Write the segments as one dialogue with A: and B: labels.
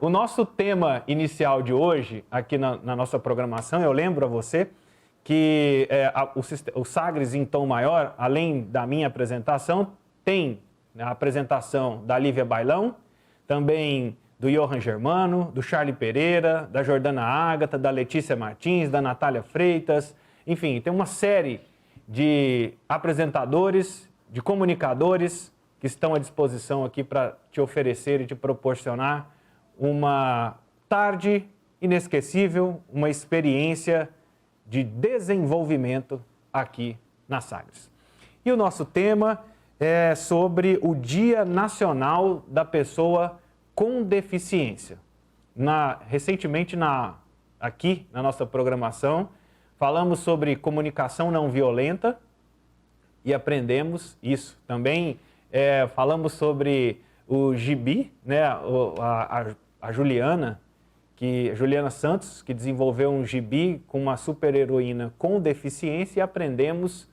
A: o nosso tema inicial de hoje, aqui na nossa programação, eu lembro a você que o Sagres em Tom Maior, além da minha apresentação, tem a apresentação da Lívia Bailão, também do Johan Germano, do Charlie Pereira, da Jordana Ágata, da Letícia Martins, da Natália Freitas, enfim, tem uma série de apresentadores, de comunicadores que estão à disposição aqui para te oferecer e te proporcionar uma tarde inesquecível, uma experiência de desenvolvimento aqui na Sagres. E o nosso tema é sobre o Dia Nacional da Pessoa com Deficiência. Recentemente, aqui na nossa programação, falamos sobre comunicação não violenta e aprendemos isso. Também falamos sobre o gibi, né? A Juliana Santos, que desenvolveu um gibi com uma super-heroína com deficiência, e aprendemos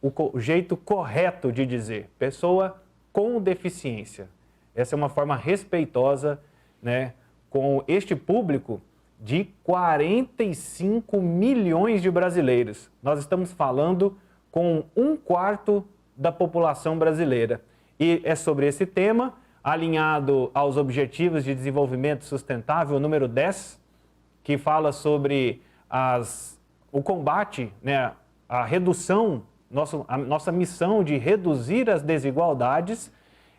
A: o jeito correto de dizer pessoa com deficiência. Essa é uma forma respeitosa, né, com este público de 45 milhões de brasileiros. Nós estamos falando com 1/4 da população brasileira. E é sobre esse tema, alinhado aos Objetivos de Desenvolvimento Sustentável, número 10, que fala sobre o combate, né, a redução, a nossa missão de reduzir as desigualdades.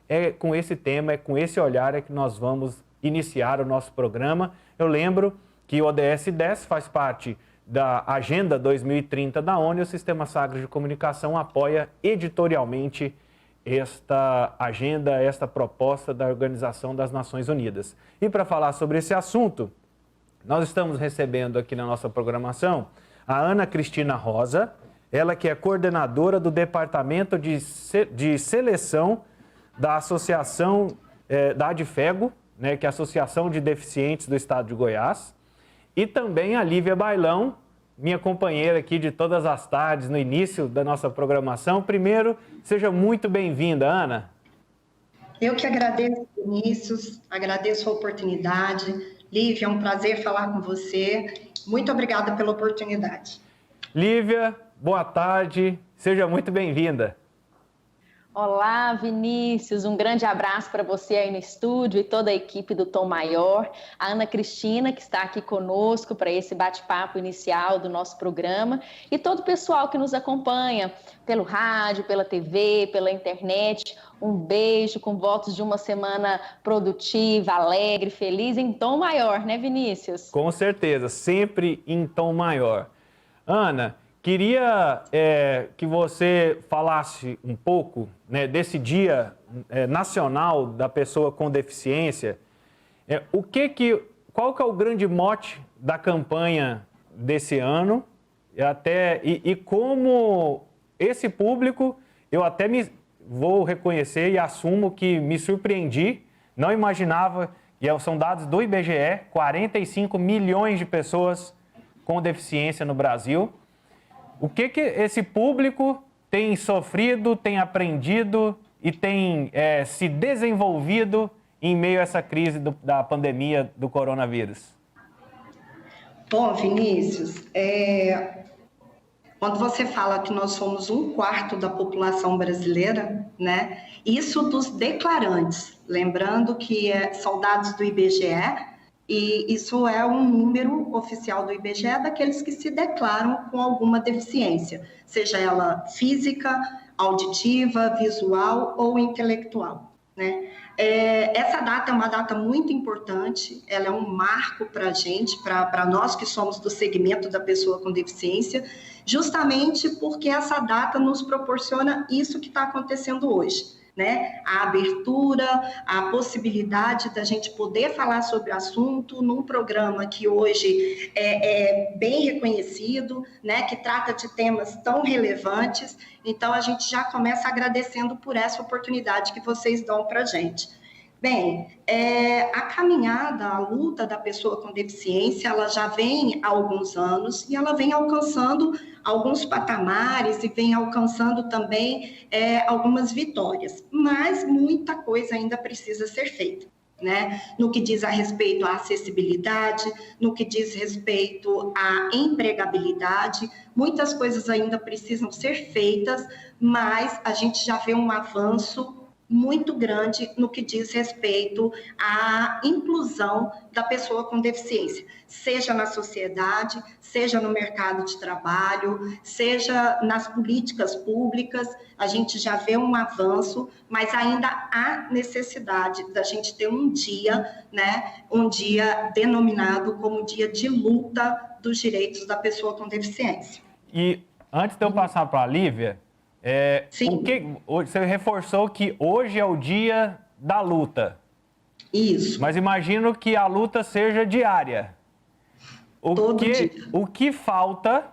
A: É com esse tema, é com esse olhar que nós vamos iniciar o nosso programa. Eu lembro que o ODS 10 faz parte da Agenda 2030 da ONU e o Sistema Sagres de Comunicação apoia editorialmente esta agenda, esta proposta da Organização das Nações Unidas. E para falar sobre esse assunto, nós estamos recebendo aqui na nossa programação a Ana Cristina Rosa, ela que é coordenadora do Departamento de Seleção da Associação da ADFEGO, né, que é a Associação de Deficientes do Estado de Goiás, e também a Lívia Bailão, minha companheira aqui de todas as tardes, no início da nossa programação. Primeiro, seja muito bem-vinda, Ana.
B: Eu que agradeço, Vinícius, agradeço a oportunidade. Lívia, é um prazer falar com você. Muito obrigada pela oportunidade.
A: Lívia, boa tarde, seja muito bem-vinda.
C: Olá, Vinícius, um grande abraço para você aí no estúdio e toda a equipe do Tom Maior, a Ana Cristina, que está aqui conosco para esse bate-papo inicial do nosso programa, e todo o pessoal que nos acompanha pelo rádio, pela TV, pela internet. Um beijo com votos de uma semana produtiva, alegre, feliz, em tom maior, né, Vinícius?
A: Com certeza, sempre em tom maior. Ana, queria que você falasse um pouco, né, desse Dia Nacional da Pessoa com Deficiência. Qual que é o grande mote da campanha desse ano e como esse público, eu até vou reconhecer e assumo que me surpreendi, não imaginava, e são dados do IBGE, 45 milhões de pessoas com deficiência no Brasil. O que esse público tem sofrido, tem aprendido e tem se desenvolvido em meio a essa crise da pandemia do coronavírus?
B: Bom, Vinícius, quando você fala que nós somos 1/4 da população brasileira, né? Isso dos declarantes, lembrando que são dados do IBGE, e isso é um número oficial do IBGE daqueles que se declaram com alguma deficiência, seja ela física, auditiva, visual ou intelectual, né? Essa data é uma data muito importante, ela é um marco para a gente, para nós que somos do segmento da pessoa com deficiência, justamente porque essa data nos proporciona isso que está acontecendo hoje, né? A abertura, a possibilidade da gente poder falar sobre o assunto num programa que hoje é bem reconhecido, né? Que trata de temas tão relevantes. Então, a gente já começa agradecendo por essa oportunidade que vocês dão para a gente. Bem, a caminhada, a luta da pessoa com deficiência, ela já vem há alguns anos e ela vem alcançando alguns patamares e vem alcançando também algumas vitórias, mas muita coisa ainda precisa ser feita, né? No que diz a respeito à acessibilidade, no que diz respeito à empregabilidade, muitas coisas ainda precisam ser feitas, mas a gente já vê um avanço muito grande no que diz respeito à inclusão da pessoa com deficiência, seja na sociedade, seja no mercado de trabalho, seja nas políticas públicas. A gente já vê um avanço, mas ainda há necessidade da gente ter um dia, né, um dia denominado como dia de luta dos direitos da pessoa com deficiência.
A: E antes de eu passar para a Lívia, você reforçou que hoje é o dia da luta.
B: Isso.
A: Mas imagino que a luta seja diária. O que falta,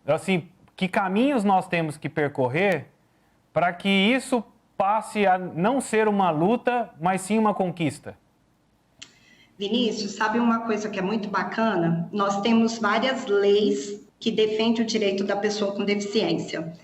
A: assim, que caminhos nós temos que percorrer para que isso passe a não ser uma luta, mas sim uma conquista?
B: Vinícius, sabe uma coisa que é muito bacana? Nós temos várias leis que defendem o direito da pessoa com deficiência.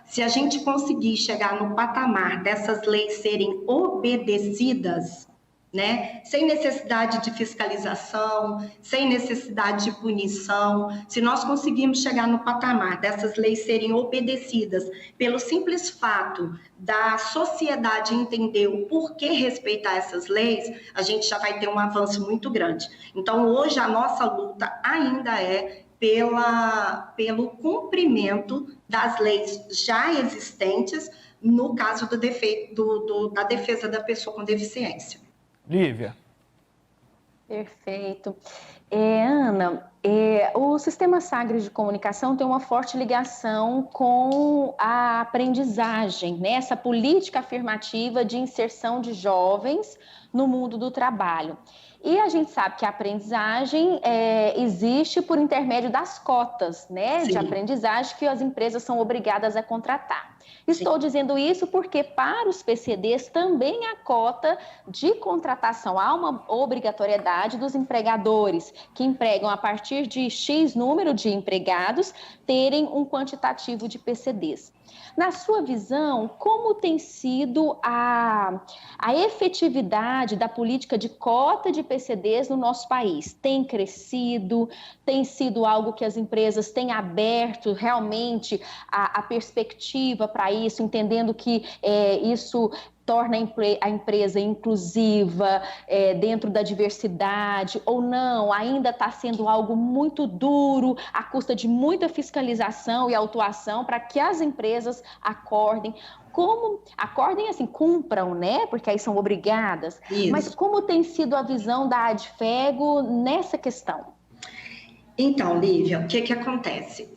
B: Se a gente conseguir chegar no patamar dessas leis serem obedecidas, né, sem necessidade de fiscalização, sem necessidade de punição, se nós conseguirmos chegar no patamar dessas leis serem obedecidas pelo simples fato da sociedade entender o porquê respeitar essas leis, a gente já vai ter um avanço muito grande. Então, hoje, a nossa luta ainda é pelo cumprimento das leis já existentes, no caso da defesa da pessoa com deficiência.
A: Lívia.
C: Perfeito. Ana, o Sistema Sagres de Comunicação tem uma forte ligação com a aprendizagem, né? Essa política afirmativa de inserção de jovens no mundo do trabalho. E a gente sabe que a aprendizagem existe por intermédio das cotas, né, de aprendizagem que as empresas são obrigadas a contratar. Estou dizendo isso porque para os PCDs também há cota de contratação, há uma obrigatoriedade dos empregadores que empregam a partir de X número de empregados terem um quantitativo de PCDs. Na sua visão, como tem sido a efetividade da política de cota de PCDs no nosso país? Tem crescido? Tem sido algo que as empresas têm aberto realmente a perspectiva para isso, entendendo que isso torna a empresa inclusiva dentro da diversidade, ou não, ainda está sendo algo muito duro, à custa de muita fiscalização e autuação para que as empresas acordem, assim, cumpram, né? Porque aí são obrigadas. Isso. Mas como tem sido a visão da Adfego nessa questão?
B: Então, Lívia, o que acontece?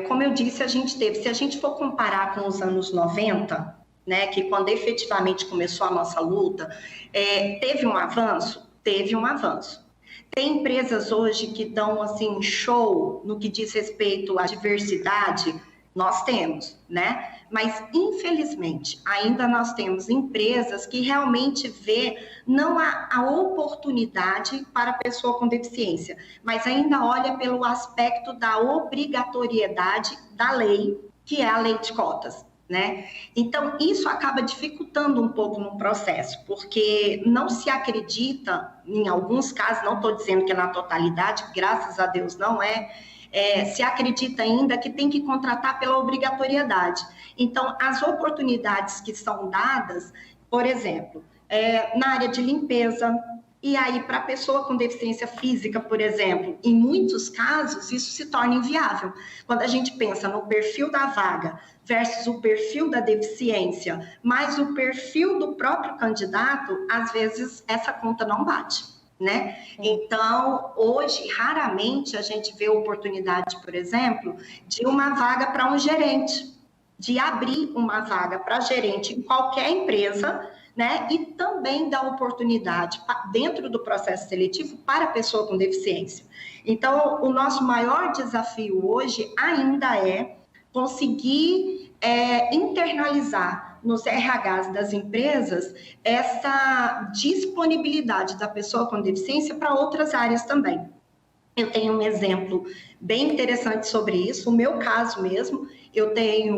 B: Como eu disse, se a gente for comparar com os anos 90, né, que quando efetivamente começou a nossa luta, teve um avanço? Teve um avanço. Tem empresas hoje que dão, assim, show no que diz respeito à diversidade? Nós temos, né? Mas, infelizmente, ainda nós temos empresas que realmente vê não a oportunidade para a pessoa com deficiência, mas ainda olha pelo aspecto da obrigatoriedade da lei, que é a lei de cotas, né? Então, isso acaba dificultando um pouco no processo, porque não se acredita, em alguns casos, não estou dizendo que é na totalidade, graças a Deus não se acredita ainda que tem que contratar pela obrigatoriedade. Então, as oportunidades que são dadas, por exemplo, na área de limpeza, e aí para a pessoa com deficiência física, por exemplo, em muitos casos isso se torna inviável. Quando a gente pensa no perfil da vaga versus o perfil da deficiência, mais o perfil do próprio candidato, às vezes essa conta não bate, né? Então, hoje, raramente a gente vê oportunidade, por exemplo, de uma vaga para um gerente, de abrir uma vaga para gerente em qualquer empresa, né? E também dar oportunidade dentro do processo seletivo para a pessoa com deficiência. Então, o nosso maior desafio hoje ainda é conseguir internalizar nos RHs das empresas essa disponibilidade da pessoa com deficiência para outras áreas também. Eu tenho um exemplo bem interessante sobre isso, o meu caso mesmo.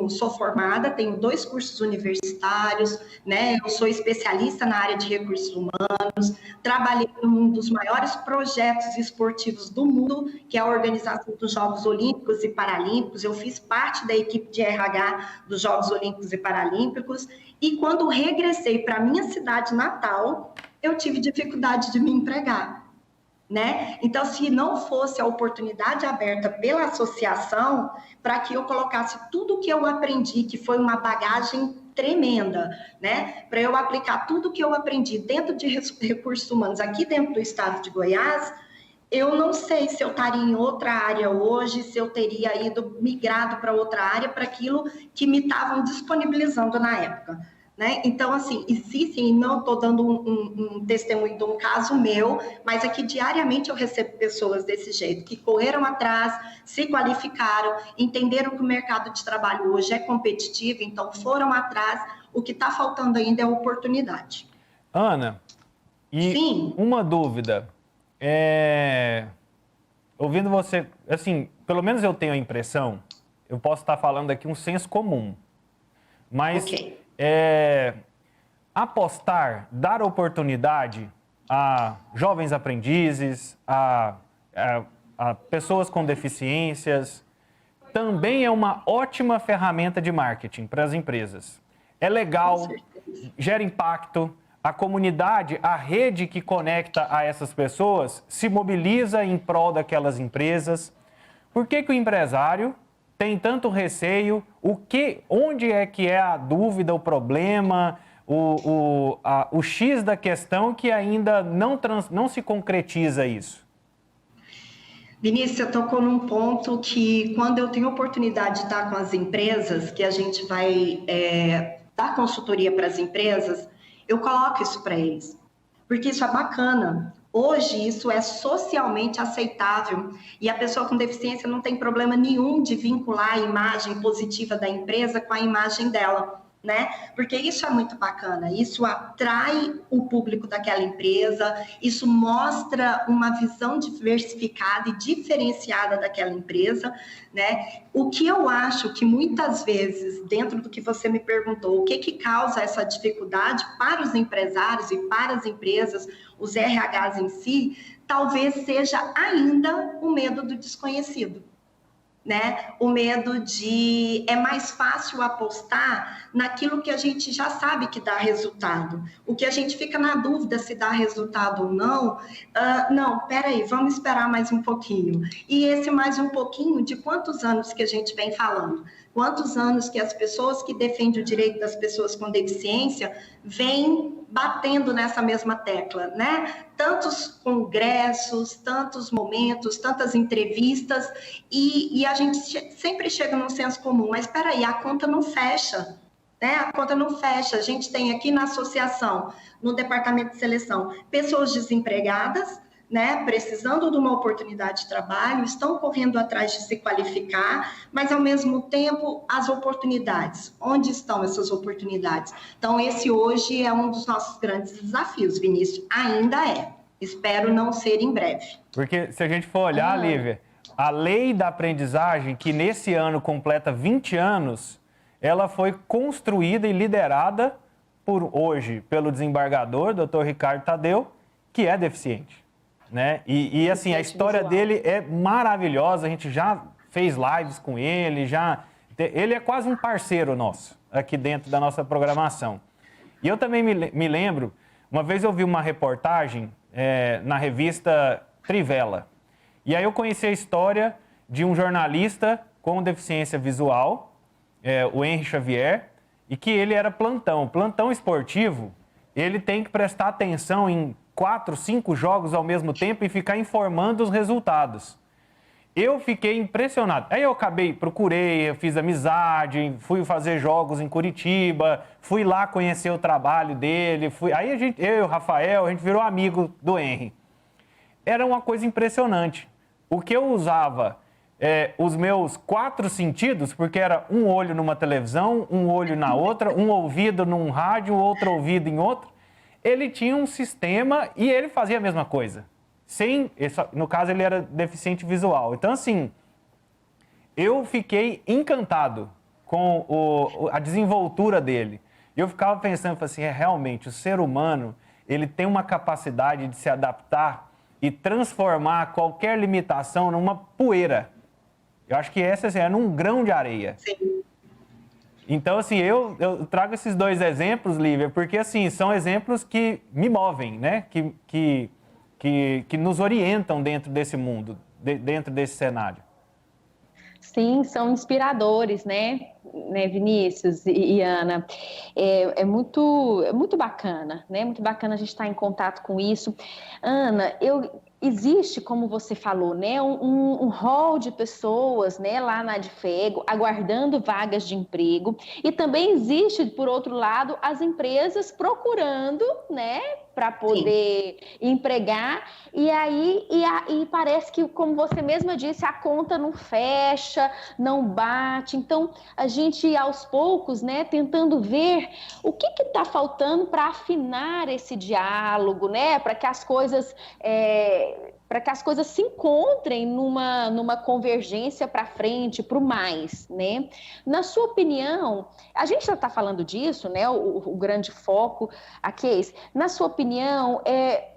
B: Sou formada, tenho 2 cursos universitários, né? Eu sou especialista na área de recursos humanos, trabalhei num dos maiores projetos esportivos do mundo, que é a organização dos Jogos Olímpicos e Paralímpicos. Eu fiz parte da equipe de RH dos Jogos Olímpicos e Paralímpicos, e quando regressei para minha cidade natal, eu tive dificuldade de me empregar. Né? Então, se não fosse a oportunidade aberta pela associação, para que eu colocasse tudo o que eu aprendi, que foi uma bagagem tremenda, né? Para eu aplicar tudo o que eu aprendi dentro de recursos humanos aqui dentro do estado de Goiás, eu não sei se eu estaria em outra área hoje, se eu teria migrado para outra área, para aquilo que me estavam disponibilizando na época. Né? Então, assim, sim, não estou dando um testemunho de um caso meu, mas aqui diariamente eu recebo pessoas desse jeito, que correram atrás, se qualificaram, entenderam que o mercado de trabalho hoje é competitivo, então foram atrás. O que está faltando ainda é oportunidade.
A: Ana, e
B: Sim.
A: Uma dúvida, ouvindo você, assim, pelo menos eu tenho a impressão, eu posso estar falando aqui um senso comum, mas...
B: Okay.
A: Apostar, dar oportunidade a jovens aprendizes, a pessoas com deficiências, também é uma ótima ferramenta de marketing para as empresas. É legal, gera impacto, a comunidade, a rede que conecta a essas pessoas se mobiliza em prol daquelas empresas. Por que o empresário tem tanto receio? Onde é que é a dúvida, o problema, o X da questão que ainda não se concretiza isso?
B: Vinícius, você tocou num ponto que, quando eu tenho oportunidade de estar com as empresas, que a gente vai dar consultoria para as empresas, eu coloco isso para eles, porque isso é bacana. Hoje, isso é socialmente aceitável e a pessoa com deficiência não tem problema nenhum de vincular a imagem positiva da empresa com a imagem dela, né? Porque isso é muito bacana, isso atrai o público daquela empresa, isso mostra uma visão diversificada e diferenciada daquela empresa, né? O que eu acho que muitas vezes, dentro do que você me perguntou, o que causa essa dificuldade para os empresários e para as empresas, os RHs em si, talvez seja ainda o medo do desconhecido. Né? O medo de... É mais fácil apostar naquilo que a gente já sabe que dá resultado. O que a gente fica na dúvida se dá resultado ou não, não, peraí, vamos esperar mais um pouquinho. E esse mais um pouquinho, de quantos anos que a gente vem falando? Quantos anos que as pessoas que defendem o direito das pessoas com deficiência vêm batendo nessa mesma tecla, né? Tantos congressos, tantos momentos, tantas entrevistas, e a gente sempre chega num senso comum, mas espera aí, a conta não fecha, né? A conta não fecha. A gente tem aqui na associação, no departamento de seleção, pessoas desempregadas, né, precisando de uma oportunidade de trabalho, estão correndo atrás de se qualificar, mas, ao mesmo tempo, as oportunidades. Onde estão essas oportunidades? Então, esse hoje é um dos nossos grandes desafios, Vinícius. Ainda é. Espero não ser em breve.
A: Porque, se a gente for olhar, Lívia, a lei da aprendizagem, que nesse ano completa 20 anos, ela foi construída e liderada pelo desembargador, Dr. Ricardo Tadeu, que é deficiente. Né? E assim, a história dele é maravilhosa, a gente já fez lives com ele, ele é quase um parceiro nosso aqui dentro da nossa programação. E eu também me lembro, uma vez eu vi uma reportagem na revista Trivela, e aí eu conheci a história de um jornalista com deficiência visual, o Henry Xavier, e que ele era plantão esportivo, ele tem que prestar atenção em 4, 5 jogos ao mesmo tempo e ficar informando os resultados. Eu fiquei impressionado. Aí eu procurei, eu fiz amizade, fui fazer jogos em Curitiba, fui lá conhecer o trabalho dele, aí eu e o Rafael, a gente virou amigo do Henry. Era uma coisa impressionante. O que eu usava, os meus 4 sentidos, porque era um olho numa televisão, um olho na outra, um ouvido num rádio, outro ouvido em outro, ele tinha um sistema e ele fazia a mesma coisa. no caso, ele era deficiente visual. Então, assim, eu fiquei encantado com a desenvoltura dele. Eu ficava pensando assim, realmente, o ser humano, ele tem uma capacidade de se adaptar e transformar qualquer limitação numa poeira. Eu acho que essa assim, é num grão de areia.
B: Sim.
A: Então, assim, eu trago esses dois exemplos, Lívia, porque, assim, são exemplos que me movem, né? Que nos orientam dentro desse mundo, dentro desse cenário.
C: Sim, são inspiradores, né, Vinícius e Ana? É muito bacana, né? Muito bacana a gente estar em contato com isso. Ana, existe, como você falou, né, um hall de pessoas, né, lá na Adfego, aguardando vagas de emprego, e também existe, por outro lado, as empresas procurando, né, para poder empregar, e aí parece que, como você mesma disse, a conta não fecha, não bate. Então, a gente, aos poucos, né, tentando ver o que está faltando para afinar esse diálogo, né, para que as coisas se encontrem numa convergência para frente, para o mais, né? Na sua opinião, a gente já está falando disso, né? O grande foco aqui é esse. Na sua opinião,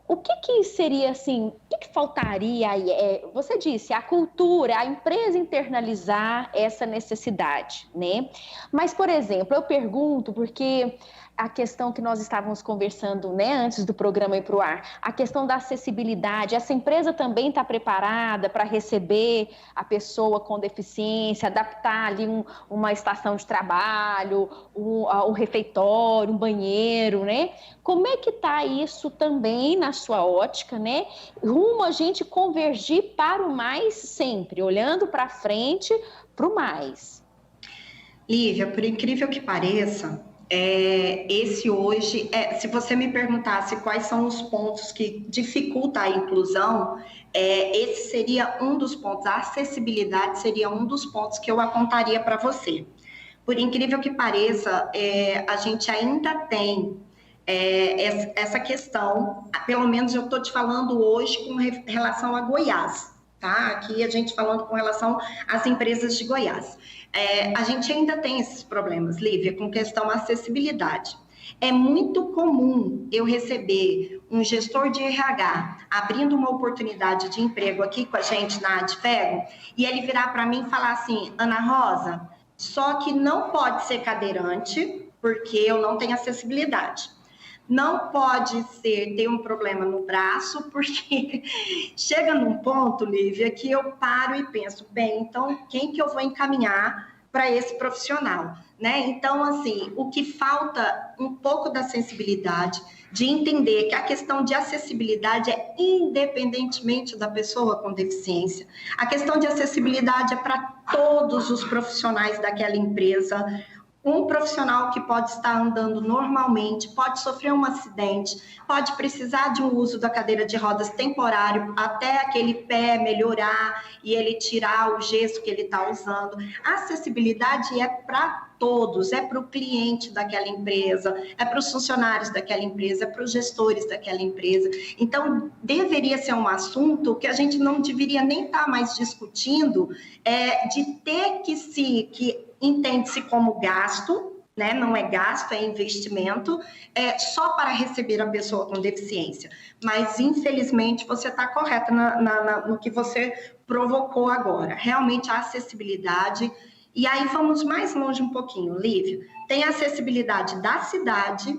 C: o que seria assim, o que faltaria aí? Você disse, a cultura, a empresa internalizar essa necessidade, né? Mas, por exemplo, eu pergunto porque a questão que nós estávamos conversando, né, antes do programa ir para o ar, a questão da acessibilidade, essa empresa também está preparada para receber a pessoa com deficiência, adaptar ali uma estação de trabalho, um refeitório, um banheiro, né? Como é que está isso também na sua ótica, né? Rumo a gente convergir para o mais sempre, olhando para frente para o mais.
B: Lívia, por incrível que pareça, esse hoje, se você me perguntasse quais são os pontos que dificultam a inclusão, esse seria um dos pontos, a acessibilidade seria um dos pontos que eu apontaria para você. Por incrível que pareça, a gente ainda tem essa questão, pelo menos eu estou te falando hoje com relação a Goiás, tá? Aqui a gente falando com relação às empresas de Goiás. A gente ainda tem esses problemas, Lívia, com questão acessibilidade. É muito comum eu receber um gestor de RH abrindo uma oportunidade de emprego aqui com a gente na Adfego e ele virar para mim e falar assim, Ana Rosa, só que não pode ser cadeirante porque eu não tenho acessibilidade. Não pode ter um problema no braço, porque chega num ponto, Lívia, que eu paro e penso, bem, então quem que eu vou encaminhar para esse profissional, né? Então, assim, o que falta um pouco da sensibilidade, de entender que a questão de acessibilidade é independentemente da pessoa com deficiência. A questão de acessibilidade é para todos os profissionais daquela empresa. Um profissional que pode estar andando normalmente, pode sofrer um acidente, pode precisar de um uso da cadeira de rodas temporário até aquele pé melhorar e ele tirar o gesso que ele está usando. A acessibilidade é para todos, é para o cliente daquela empresa, é para os funcionários daquela empresa, é para os gestores daquela empresa. Então, deveria ser um assunto que a gente não deveria nem estar mais discutindo, de ter que entende-se como gasto, né? Não é gasto, é investimento, só para receber a pessoa com deficiência. Mas, infelizmente, você está correta no que você provocou agora. Realmente, a acessibilidade. E aí, vamos mais longe um pouquinho, Lívia. Tem a acessibilidade da cidade,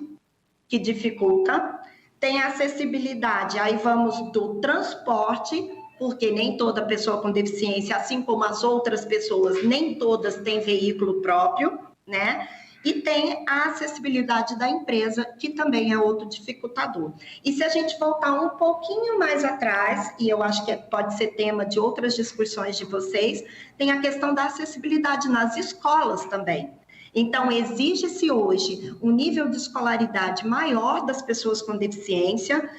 B: que dificulta. Tem a acessibilidade, aí vamos do transporte, porque nem toda pessoa com deficiência, assim como as outras pessoas, nem todas têm veículo próprio, né? E tem a acessibilidade da empresa, que também é outro dificultador. E se a gente voltar um pouquinho mais atrás, e eu acho que pode ser tema de outras discussões de vocês, tem a questão da acessibilidade nas escolas também. Então, exige-se hoje um nível de escolaridade maior das pessoas com deficiência,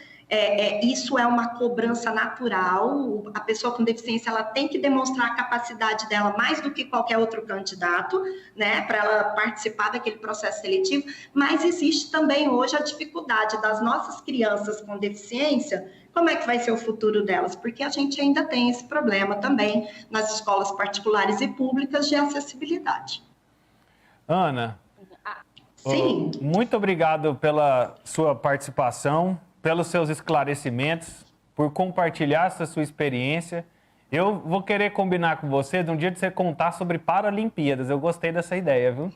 B: Isso é uma cobrança natural. A pessoa com deficiência ela tem que demonstrar a capacidade dela mais do que qualquer outro candidato, né, para ela participar daquele processo seletivo. Mas existe também hoje a dificuldade das nossas crianças com deficiência. Como é que vai ser o futuro delas? Porque a gente ainda tem esse problema também nas escolas particulares e públicas de acessibilidade.
A: Ana,
B: sim,
A: muito obrigado pela sua participação, pelos seus esclarecimentos, por compartilhar essa sua experiência. Eu vou querer combinar com você de um dia de você contar sobre Paralimpíadas. Eu gostei dessa ideia, viu?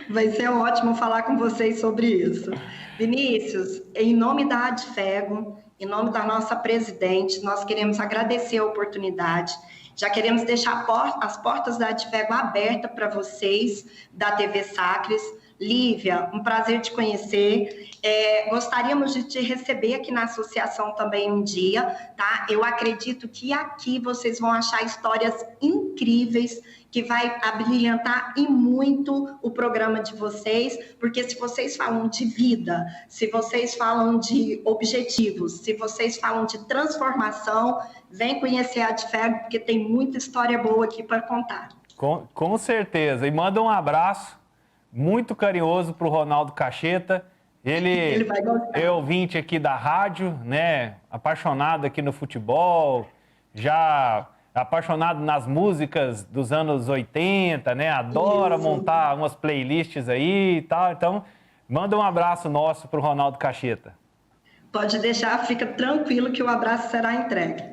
B: Vai ser ótimo falar com vocês sobre isso. Vinícius, em nome da Adfego, em nome da nossa presidente, nós queremos agradecer a oportunidade. Já queremos deixar as portas da Adfego abertas para vocês, da TV Sagres. Lívia, um prazer te conhecer. Gostaríamos de te receber aqui na associação também um dia, tá? Eu acredito que aqui vocês vão achar histórias incríveis que vai abrilhantar e muito o programa de vocês, porque se vocês falam de vida, se vocês falam de objetivos, se vocês falam de transformação, vem conhecer a Adfego, porque tem muita história boa aqui para contar.
A: Com certeza. E manda um abraço muito carinhoso para o Ronaldo Cacheta. Ele
B: vai gostar.
A: É ouvinte aqui da rádio, né? Apaixonado aqui no futebol, já apaixonado nas músicas dos anos 80, né? Adora montar umas playlists aí e tal. Então, manda um abraço nosso para o Ronaldo Cacheta.
B: Pode deixar, fica tranquilo que o abraço será entregue.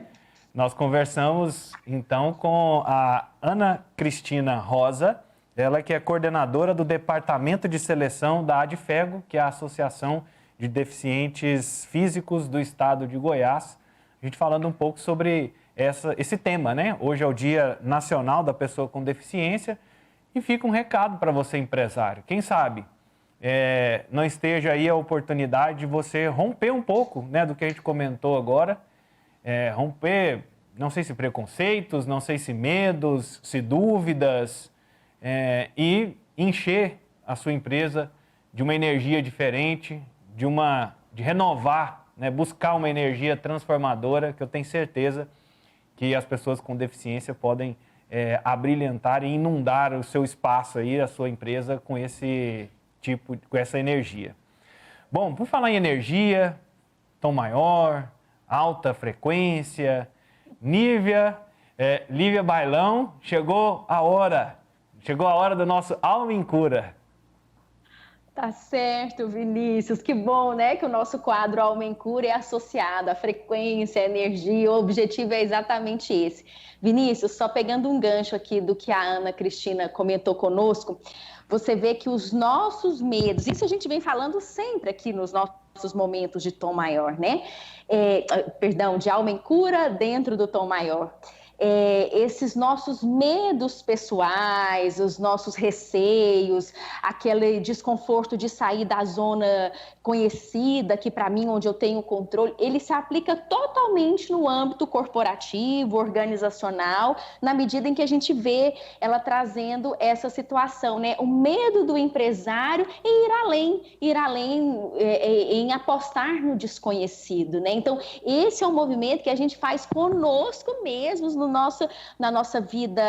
A: Nós conversamos, então, com a Ana Cristina Rosa, ela que é coordenadora do Departamento de Seleção da Adfego, que é a Associação de Deficientes Físicos do Estado de Goiás. A gente falando um pouco sobre esse tema, né? Hoje é o Dia Nacional da Pessoa com Deficiência e fica um recado para você, empresário. Quem sabe não esteja aí a oportunidade de você romper um pouco, né, do que a gente comentou agora, romper, não sei se preconceitos, não sei se medos, se dúvidas, e encher a sua empresa de uma energia diferente, de renovar, né, buscar uma energia transformadora, que eu tenho certeza que as pessoas com deficiência podem abrilhantar e inundar o seu espaço aí, a sua empresa com com essa energia. Bom, por falar em energia, tom maior, alta frequência, Lívia Bailão, chegou a hora do nosso Alma em Cura.
C: Tá certo, Vinícius. Que bom, né? Que o nosso quadro Alma em Cura é associado à frequência, à energia. O objetivo é exatamente esse. Vinícius, só pegando um gancho aqui do que a Ana Cristina comentou conosco, você vê que os nossos medos, isso a gente vem falando sempre aqui nos nossos momentos de tom maior, né? De Alma em Cura dentro do tom maior. Esses nossos medos pessoais, os nossos receios, aquele desconforto de sair da zona conhecida, que para mim, onde eu tenho controle, ele se aplica totalmente no âmbito corporativo, organizacional, na medida em que a gente vê ela trazendo essa situação, né? O medo do empresário em ir além em apostar no desconhecido, né? Então, esse é um movimento que a gente faz conosco mesmos, na nossa vida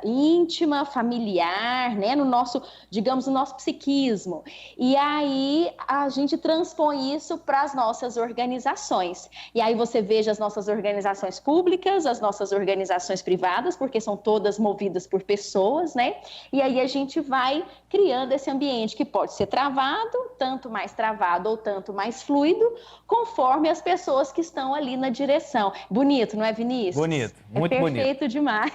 C: íntima, familiar, né? No nosso psiquismo. E aí a gente transpõe isso para as nossas organizações. E aí você veja as nossas organizações públicas, as nossas organizações privadas, porque são todas movidas por pessoas, né? E aí a gente vai criando esse ambiente que pode ser travado, tanto mais travado ou tanto mais fluido, conforme as pessoas que estão ali na direção. Bonito, não é, Vinícius?
A: Bonito, muito bonito.
C: Perfeito demais.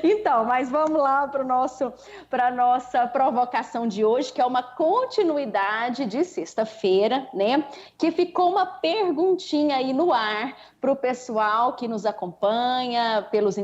C: Então, mas vamos lá para a nossa provocação de hoje, que é uma continuidade de sexta-feira, né? Que ficou uma perguntinha aí no ar para o pessoal que nos acompanha, os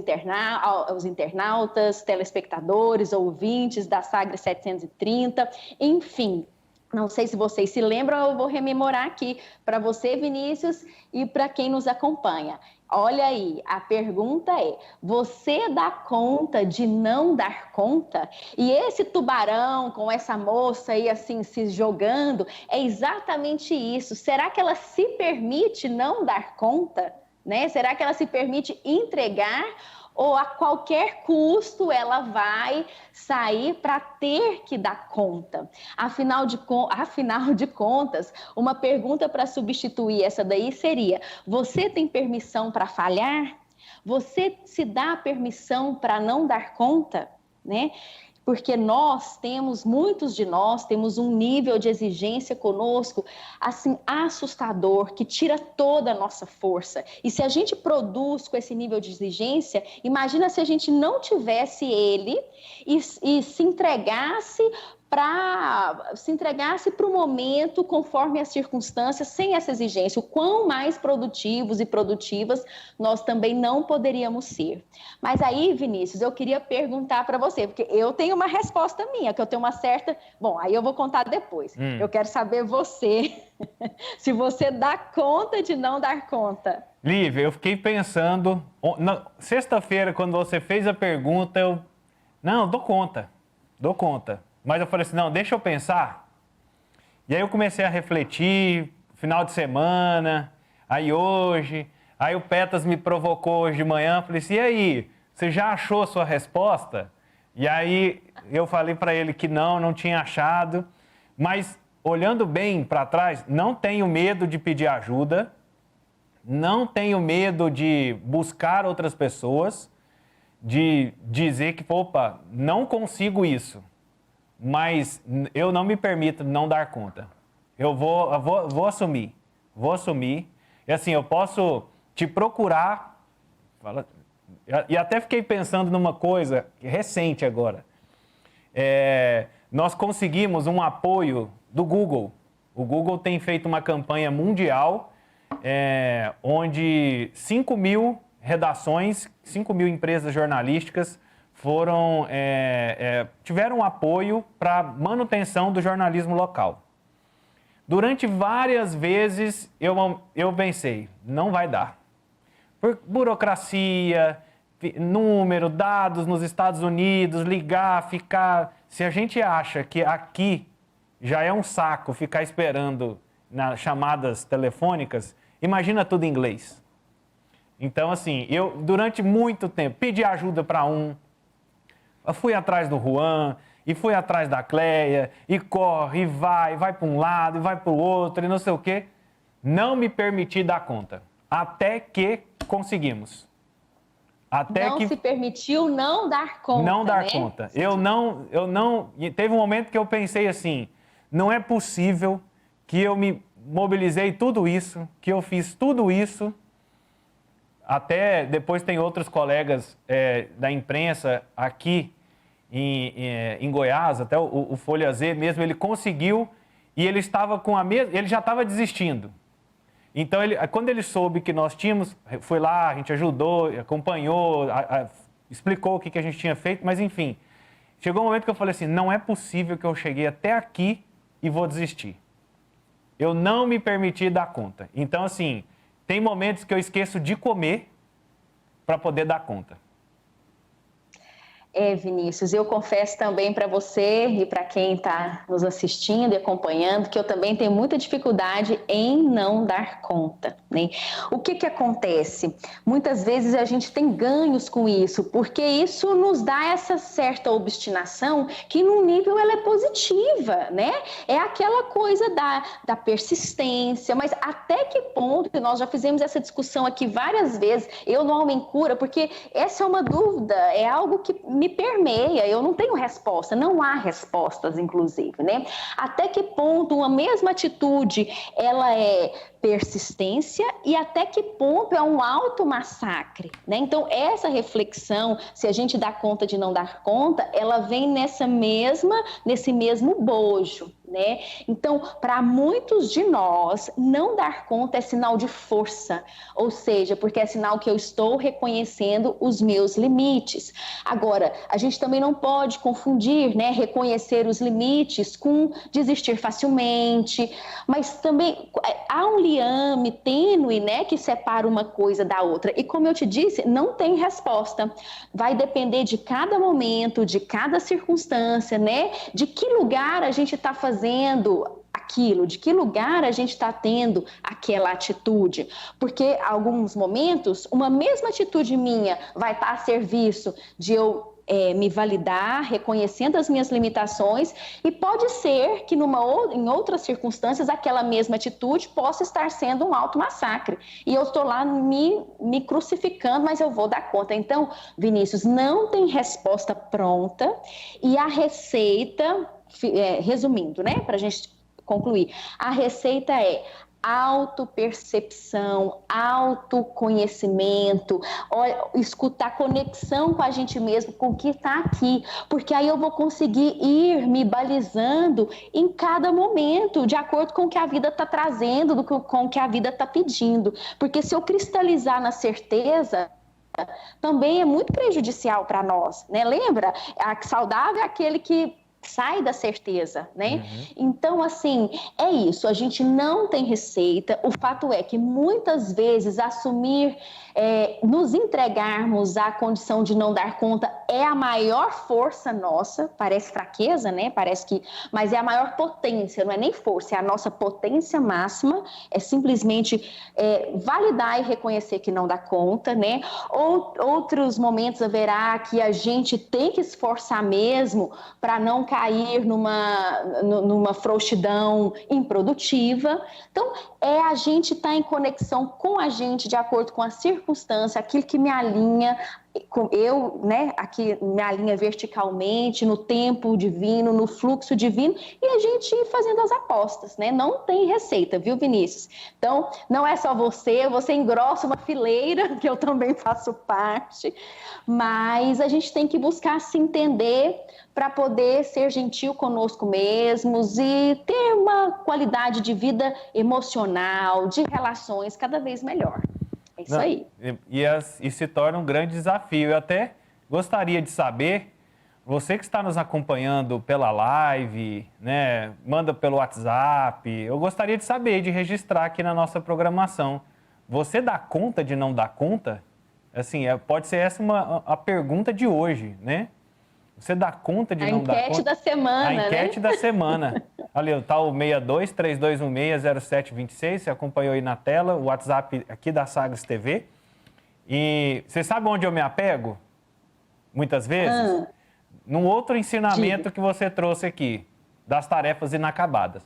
C: internautas, telespectadores, ouvintes da Sagres 730, enfim. Não sei se vocês se lembram, eu vou rememorar aqui para você, Vinícius, e para quem nos acompanha. Olha aí, a pergunta é: você dá conta de não dar conta? E esse tubarão com essa moça aí assim se jogando, é exatamente isso. Será que ela se permite não dar conta? Né? Será que ela se permite entregar? Ou a qualquer custo ela vai sair para ter que dar conta? Afinal de contas, uma pergunta para substituir essa daí seria: você tem permissão para falhar? Você se dá permissão para não dar conta? Né? Porque muitos de nós temos um nível de exigência conosco, assim, assustador, que tira toda a nossa força. E se a gente produz com esse nível de exigência, imagina se a gente não tivesse ele e se entregasse para o momento, conforme as circunstâncias, sem essa exigência. O quão mais produtivos e produtivas nós também não poderíamos ser. Mas aí, Vinícius, eu queria perguntar para você, porque eu tenho uma resposta minha, que eu tenho uma certa... Bom, aí eu vou contar depois. Eu quero saber você, se você dá conta de não dar conta.
A: Lívia, eu fiquei pensando... Sexta-feira, quando você fez a pergunta, Não, dou conta. Mas eu falei assim, não, deixa eu pensar. E aí eu comecei a refletir, final de semana, aí hoje, aí o Petas me provocou hoje de manhã, falei assim, e aí, você já achou a sua resposta? E aí eu falei para ele que não tinha achado, mas olhando bem para trás, não tenho medo de pedir ajuda, não tenho medo de buscar outras pessoas, de dizer que, opa, não consigo isso. Mas eu não me permito não dar conta. Eu vou assumir. E assim, eu posso te procurar. E até fiquei pensando numa coisa recente agora. Nós conseguimos um apoio do Google. O Google tem feito uma campanha mundial onde 5.000 redações, 5.000 empresas jornalísticas tiveram apoio para manutenção do jornalismo local. Durante várias vezes eu pensei, não vai dar. Por burocracia, número, dados nos Estados Unidos, ligar, ficar... Se a gente acha que aqui já é um saco ficar esperando nas chamadas telefônicas, imagina tudo em inglês. Então, assim, eu durante muito tempo pedi ajuda para eu fui atrás do Juan, e fui atrás da Cleia, e corre, e vai para um lado, e vai para o outro, e não sei o quê. Não me permiti dar conta. Até que conseguimos.
C: Se permitiu não dar conta,
A: não dar conta. Teve um momento que eu pensei assim, não é possível que eu me mobilizei tudo isso, que eu fiz tudo isso. Até depois tem outros colegas da imprensa aqui em Goiás, até o Folha Z mesmo, ele conseguiu e ele estava ele já estava desistindo. Então, quando ele soube que nós tínhamos, foi lá, a gente ajudou, acompanhou, explicou o que a gente tinha feito, mas enfim, chegou um momento que eu falei assim, não é possível que eu cheguei até aqui e vou desistir. Eu não me permiti dar conta. Então, assim, tem momentos que eu esqueço de comer para poder dar conta.
C: Vinícius, eu confesso também para você e para quem está nos assistindo e acompanhando que eu também tenho muita dificuldade em não dar conta, né? O que acontece? Muitas vezes a gente tem ganhos com isso, porque isso nos dá essa certa obstinação que num nível ela é positiva, né? É aquela coisa da persistência, mas até que ponto, e nós já fizemos essa discussão aqui várias vezes, eu no Alma em Cura, porque essa é uma dúvida, é algo que me permeia, eu não tenho resposta, não há respostas, inclusive, né? Até que ponto uma mesma atitude, ela é persistência e até que ponto é um automassacre, né? Então, essa reflexão, se a gente dá conta de não dar conta, ela vem nesse mesmo bojo, né? Então, para muitos de nós, não dar conta é sinal de força, ou seja, porque é sinal que eu estou reconhecendo os meus limites. Agora, a gente também não pode confundir, né, reconhecer os limites com desistir facilmente, mas também há um liame tênue, né, que separa uma coisa da outra. E como eu te disse, não tem resposta. Vai depender de cada momento, de cada circunstância, né, de que lugar a gente está fazendo aquilo, de que lugar a gente está tendo aquela atitude. Porque, alguns momentos, uma mesma atitude minha vai estar a serviço de eu me validar, reconhecendo as minhas limitações, e pode ser que em outras circunstâncias aquela mesma atitude possa estar sendo um automassacre. E eu estou lá me crucificando, mas eu vou dar conta. Então, Vinícius, não tem resposta pronta, e a receita, resumindo, né, para a gente concluir, a receita é autopercepção, autoconhecimento, escutar, conexão com a gente mesmo, com o que está aqui, porque aí eu vou conseguir ir me balizando em cada momento, de acordo com o que a vida está trazendo, com o que a vida está pedindo. Porque se eu cristalizar na certeza, também é muito prejudicial para nós, né? Lembra? A saudável é aquele que sai da certeza, né? Então, assim, é isso. A gente não tem receita. O fato é que muitas vezes assumir, nos entregarmos à condição de não dar conta é a maior força nossa. Parece fraqueza, né? Mas é a maior potência, não é nem força, é a nossa potência máxima. É simplesmente validar e reconhecer que não dá conta, né? Outros momentos haverá que a gente tem que esforçar mesmo para não cair numa frouxidão improdutiva. Então, a gente estar em conexão com a gente, de acordo com a circunstância, aquilo que me alinha, aqui me alinha verticalmente, no tempo divino, no fluxo divino, e a gente ir fazendo as apostas, né? Não tem receita, viu, Vinícius? Então, não é só você engrossa uma fileira, que eu também faço parte, mas a gente tem que buscar se entender para poder ser gentil conosco mesmos e ter uma qualidade de vida emocional, de relações cada vez melhor. É isso aí.
A: E se torna um grande desafio. Eu até gostaria de saber, você que está nos acompanhando pela live, né, manda pelo WhatsApp, eu gostaria de saber, de registrar aqui na nossa programação. Você dá conta de não dar conta? Assim, pode ser essa a pergunta de hoje, né? Você dá conta de não dar conta?
C: A enquete da semana,
A: né? A enquete da semana. Ali, tá o 62-3216-0726, você acompanhou aí na tela, o WhatsApp aqui da Sagres TV. E você sabe onde eu me apego? Muitas vezes? Num outro ensinamento que você trouxe aqui, das tarefas inacabadas.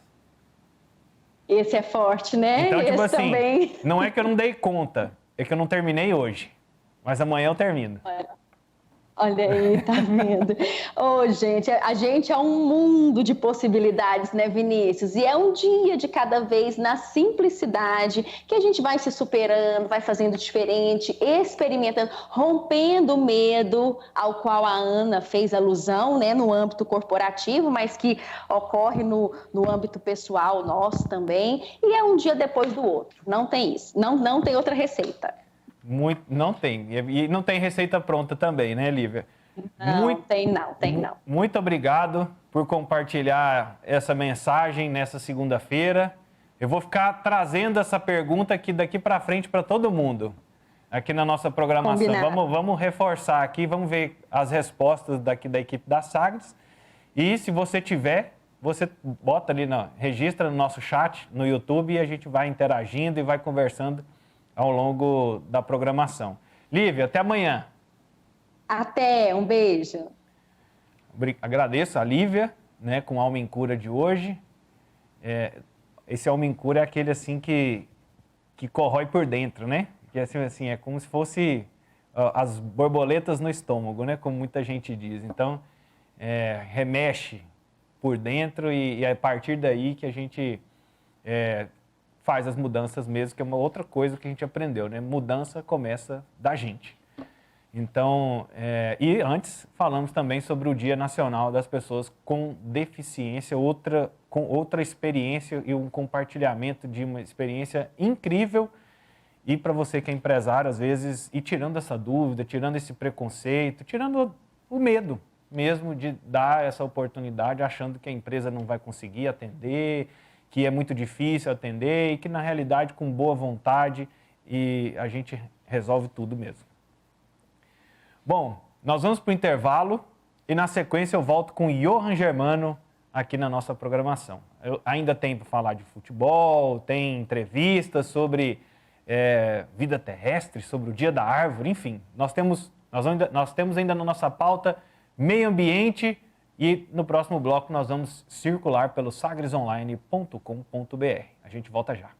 C: Esse é forte, né?
A: Então, tipo
C: Esse
A: assim,
C: também.
A: não é que eu não dei conta, é que eu não terminei hoje. Mas amanhã eu termino.
C: Olha aí, tá vendo? Gente, a gente é um mundo de possibilidades, né, Vinícius? E é um dia de cada vez na simplicidade que a gente vai se superando, vai fazendo diferente, experimentando, rompendo o medo ao qual a Ana fez alusão, né, no âmbito corporativo, mas que ocorre no âmbito pessoal nosso também. E é um dia depois do outro. Não tem isso. Não tem outra receita.
A: Não tem. E não tem receita pronta também, né, Lívia?
C: Não, tem não.
A: Muito obrigado por compartilhar essa mensagem nessa segunda-feira. Eu vou ficar trazendo essa pergunta aqui daqui para frente para todo mundo, aqui na nossa programação. Vamos reforçar aqui, vamos ver as respostas daqui da equipe da Sagres. E se você tiver, você bota ali, registra no nosso chat no YouTube e a gente vai interagindo e vai conversando ao longo da programação. Lívia, até amanhã.
C: Até, um beijo.
A: Agradeço a Lívia, né, com a Alma em Cura de hoje. Esse Alma em Cura é aquele assim que corrói por dentro, né? Que assim, é como se fosse as borboletas no estômago, né? Como muita gente diz. Então, remexe por dentro e é a partir daí que a gente faz as mudanças mesmo, que é uma outra coisa que a gente aprendeu, né? Mudança começa da gente. Então, e antes falamos também sobre o Dia Nacional das Pessoas com Deficiência, com outra experiência e um compartilhamento de uma experiência incrível. E para você que é empresário, às vezes, ir tirando essa dúvida, tirando esse preconceito, tirando o medo mesmo de dar essa oportunidade, achando que a empresa não vai conseguir atender, que é muito difícil atender e que, na realidade, com boa vontade, a gente resolve tudo mesmo. Bom, nós vamos para o intervalo e, na sequência, eu volto com o Johan Germano aqui na nossa programação. Eu ainda tenho para falar de futebol, tem entrevistas sobre vida terrestre, sobre o Dia da Árvore, enfim. Nós temos ainda na nossa pauta meio ambiente e no próximo bloco nós vamos circular pelo sagresonline.com.br. A gente volta já.